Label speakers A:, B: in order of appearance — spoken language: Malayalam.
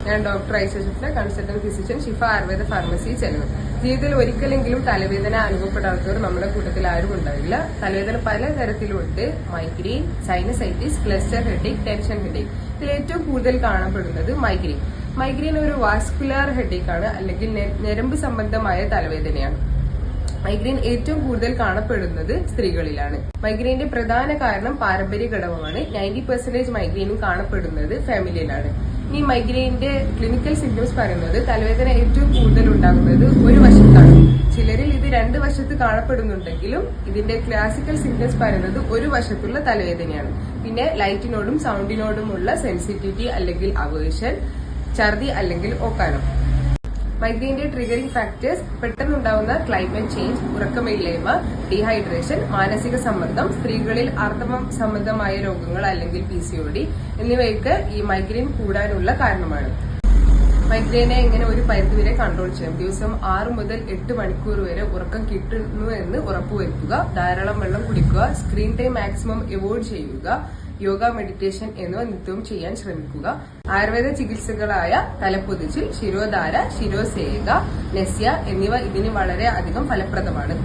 A: ഞാൻ ഡോക്ടർ ഐസെഫിലെ കൺസൾട്ടന്റ് ഫിസിഷ്യൻ ഷിഫ ആയുർവേദ ഫാർമസി ചെലവ്. ജീവിതത്തിൽ ഒരിക്കലെങ്കിലും തലവേദന അനുഭവപ്പെടാത്തവർ നമ്മുടെ കൂട്ടത്തിൽ ആരും ഉണ്ടാവില്ല. തലവേദന പലതരത്തിലുണ്ട്. Migraine, sinusitis, cluster headache, tension headache. ഇതിൽ ഏറ്റവും കൂടുതൽ കാണപ്പെടുന്നത് മൈഗ്രെയിൻ. മൈഗ്രെയിൻ ഒരു വാസ്കുലാർ ഹെഡേക്ക് ആണ്, അല്ലെങ്കിൽ ഞരമ്പ് സംബന്ധമായ തലവേദനയാണ്. മൈഗ്രെയിൻ ഏറ്റവും കൂടുതൽ കാണപ്പെടുന്നത് സ്ത്രീകളിലാണ്. മൈഗ്രെയിന്റെ പ്രധാന കാരണം പാരമ്പര്യ ഘടകമാണ്. 90% മൈഗ്രെയിനും കാണപ്പെടുന്നത് ഫാമിലിയിലാണ്. ഈ മൈഗ്രെയിന്റെ ക്ലിനിക്കൽ സിംറ്റംസ് പറയുന്നത് തലവേദന ഏറ്റവും കൂടുതൽ ഉണ്ടാകുന്നത് ഒരു വശത്താണ്. ചിലരിൽ ഇത് 2 വശത്ത് കാണപ്പെടുന്നുണ്ടെങ്കിലും ഇതിന്റെ ക്ലാസിക്കൽ സിംറ്റംസ് പറയുന്നത് ഒരു വശത്തുള്ള തലവേദനയാണ്. പിന്നെ ലൈറ്റിനോടും സൗണ്ടിനോടുമുള്ള സെൻസിറ്റിവിറ്റി അല്ലെങ്കിൽ അവേർഷൻ, ഛർദി അല്ലെങ്കിൽ ഓക്കാനം. മൈഗ്രെയിന്റെ ട്രിഗറിംഗ് ഫാക്ടേഴ്സ് പെട്ടെന്നുണ്ടാവുന്ന ക്ലൈമറ്റ് ചേഞ്ച്, ഉറക്കമില്ലായ്മ, ഡീഹൈഡ്രേഷൻ, മാനസിക സമ്മർദ്ദം, സ്ത്രീകളിൽ ആർത്തവം സംബന്ധമായ രോഗങ്ങൾ അല്ലെങ്കിൽ PCOD എന്നിവയൊക്കെ ഈ മൈഗ്രെയിൻ കൂടാനുള്ള കാരണമാണ്. മൈഗ്രെയിനെ എങ്ങനെ ഒരു പരിധിവരെ കൺട്രോൾ ചെയ്യാം? ദിവസം 6 മുതൽ 8 മണിക്കൂർ വരെ ഉറക്കം കിട്ടുന്നു എന്ന് ഉറപ്പുവരുത്തുക. ധാരാളം വെള്ളം കുടിക്കുക. സ്ക്രീൻ ടൈം മാക്സിമം അവോയ്ഡ് ചെയ്യുക. യോഗ, മെഡിറ്റേഷൻ എന്നിവ നിത്യവും ചെയ്യാൻ ശ്രമിക്കുക. ആയുർവേദ ചികിത്സകളായ തലപ്പൊതിച്ചിൽ, ശിരോധാര, ശിരോസേക, നെസ്യ എന്നിവ ഇതിന് വളരെ അധികം ഫലപ്രദമാണ്.